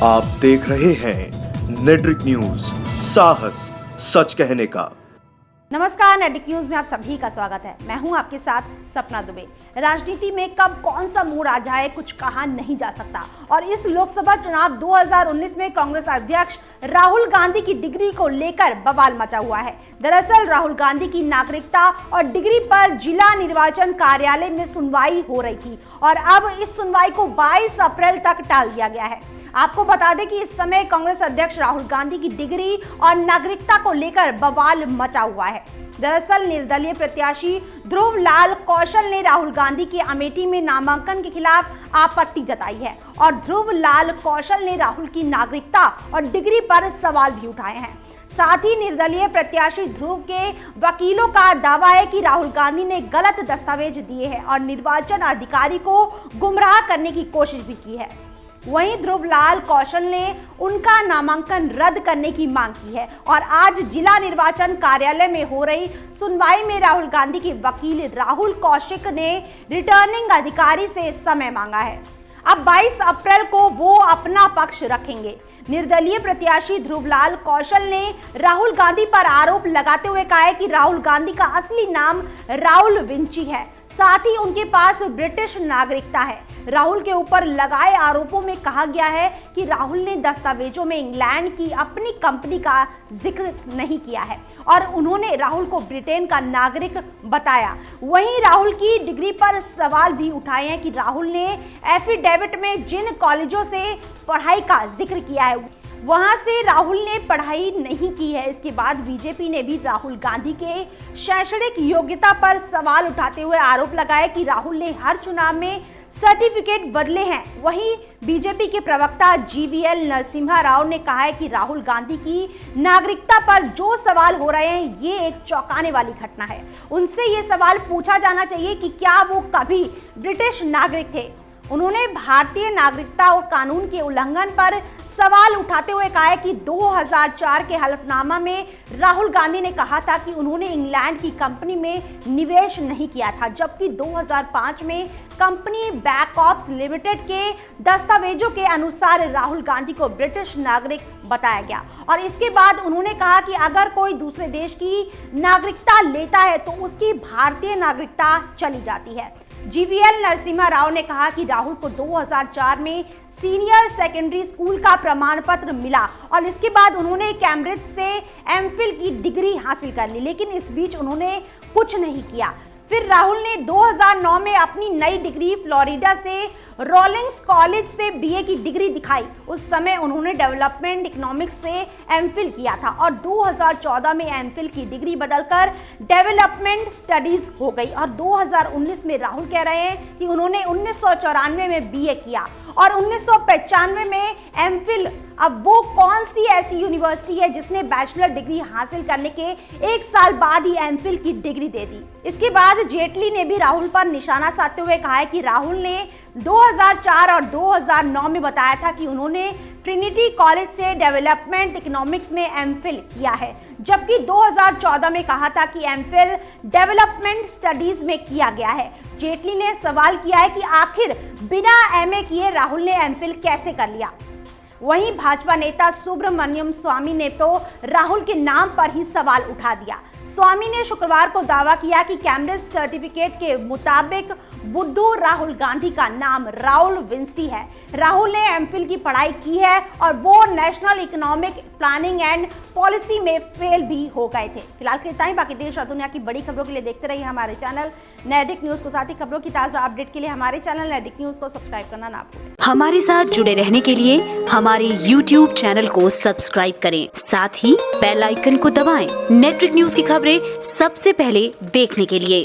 आप देख रहे हैं नेट्रिक न्यूज, साहस सच कहने का। नमस्कार, नेट्रिक न्यूज में आप सभी का स्वागत है। मैं हूं आपके साथ सपना दुबे। राजनीति में कब कौन सा मोड़ आ जाए कुछ कहा नहीं जा सकता और इस लोकसभा चुनाव 2019 में कांग्रेस अध्यक्ष राहुल गांधी की डिग्री को लेकर बवाल मचा हुआ है। दरअसल राहुल गांधी की नागरिकता और डिग्री पर जिला निर्वाचन कार्यालय में सुनवाई हो रही थी और अब इस सुनवाई को 22 अप्रैल तक टाल दिया गया है। आपको बता दें कि इस समय कांग्रेस अध्यक्ष राहुल गांधी की डिग्री और नागरिकता को लेकर बवाल मचा हुआ है। दरअसल निर्दलीय प्रत्याशी ध्रुव लाल कौशल ने राहुल गांधी के अमेठी में नामांकन के खिलाफ आपत्ति जताई है और ध्रुव लाल कौशल ने राहुल की नागरिकता और डिग्री पर सवाल भी उठाए हैं। साथ ही निर्दलीय प्रत्याशी ध्रुव के वकीलों का दावा है कि राहुल गांधी ने गलत दस्तावेज दिए हैं और निर्वाचन अधिकारी को गुमराह करने की कोशिश भी की है। वहीं ध्रुव लाल कौशल ने उनका नामांकन रद्द करने की मांग की है और आज जिला निर्वाचन कार्यालय में हो रही सुनवाई में राहुल गांधी के वकील राहुल कौशिक ने रिटर्निंग अधिकारी से समय मांगा है। अब 22 अप्रैल को वो अपना पक्ष रखेंगे। निर्दलीय प्रत्याशी ध्रुव लाल कौशल ने राहुल गांधी पर आरोप लगाते हुए कहा है कि राहुल गांधी का असली नाम राहुल विंची है, साथ ही उनके पास ब्रिटिश नागरिकता है। राहुल के ऊपर लगाए आरोपों में कहा गया है कि राहुल ने दस्तावेजों में इंग्लैंड की अपनी कंपनी का जिक्र नहीं किया है और उन्होंने राहुल को ब्रिटेन का नागरिक बताया। वहीं राहुल की डिग्री पर सवाल भी उठाए हैं कि राहुल ने एफिडेविट में जिन कॉलेजों से पढ़ाई का जिक्र किया है वहां से राहुल ने पढ़ाई नहीं की है। इसके बाद बीजेपी ने भी राहुल गांधी के शैक्षणिक योग्यता पर सवाल उठाते हुए आरोप लगाया कि राहुल ने हर चुनाव में सर्टिफिकेट बदले हैं। वहीं बीजेपी के प्रवक्ता जीवीएल नरसिम्हा राव ने कहा है कि राहुल गांधी की नागरिकता पर जो सवाल हो रहे हैं ये एक चौंकाने वाली घटना है। उनसे ये सवाल पूछा जाना चाहिए कि क्या वो कभी ब्रिटिश नागरिक थे। उन्होंने भारतीय नागरिकता और कानून के उल्लंघन पर सवाल उठाते हुए कहा है कि 2004 के हलफनामा में राहुल गांधी ने कहा था कि उन्होंने इंग्लैंड की कंपनी में निवेश नहीं किया था, जबकि 2005 में कंपनी बैकऑप्स लिमिटेड के दस्तावेजों के अनुसार राहुल गांधी को ब्रिटिश नागरिक बताया गया। और इसके बाद उन्होंने कहा कि अगर कोई दूसरे देश की नागरिकता लेता है तो उसकी भारतीय नागरिकता चली जाती है। जीवीएल नरसिम्हा राव ने कहा कि राहुल को 2004 में सीनियर सेकेंडरी स्कूल का प्रमाण पत्र मिला और इसके बाद उन्होंने कैम्ब्रिज से एमफिल की डिग्री हासिल कर ली, लेकिन इस बीच उन्होंने कुछ नहीं किया। फिर राहुल ने 2009 में अपनी नई डिग्री फ्लोरिडा से रॉलिंग्स कॉलेज से बीए की डिग्री दिखाई। उस समय उन्होंने डेवलपमेंट इकोनॉमिक्स से एमफिल किया था और 2014 में एमफिल की डिग्री बदलकर डेवलपमेंट स्टडीज हो गई और 2019 में राहुल कह रहे हैं कि उन्होंने 1994 में बीए किया और 1995 में एमफिल। अब वो कौन सी ऐसी यूनिवर्सिटी है जिसने बैचलर डिग्री हासिल करने के 1 साल बाद ही एमफिल की डिग्री दे दी। इसके बाद जेटली ने भी राहुल पर निशाना साधते हुए कहा है कि राहुल ने 2004 और 2009 में बताया था कि उन्होंने ट्रिनिटी कॉलेज से डेवलपमेंट इकोनॉमिक्स में एमफिल किया है, जबकि 2014 में कहा था कि एमफिल डेवलपमेंट स्टडीज में किया गया है। जेटली ने सवाल किया है कि आखिर बिना एमए किए राहुल ने एमफिल कैसे कर लिया। वहीं भाजपा नेता सुब्रमण्यम स्वामी ने तो राहुल के नाम पर ही सवाल उठा दिया। स्वामी ने शुक्रवार को दावा किया कि कैम्ब्रिज सर्टिफिकेट के मुताबिक बुद्धू राहुल गांधी का नाम राहुल विंसी है। राहुल ने एमफिल की पढ़ाई की है और वो national economic planning and policy में फेल भी हो गए थे। फिलहाल के इतना ही। बाकी देश और दुनिया की बड़ी खबरों के लिए देखते रहिए हमारे चैनल नेट्रिक न्यूज को। साथ ही खबरों की ताज़ा अपडेट के लिए हमारे चैनल नेट्रिक न्यूज को सब्सक्राइब करना ना भूलें। हमारे साथ जुड़े रहने के लिए हमारे YouTube चैनल को सब्सक्राइब करें, साथ ही बेल आइकन को दबाएं। नेट्रिक न्यूज की खबरें सबसे पहले देखने के लिए।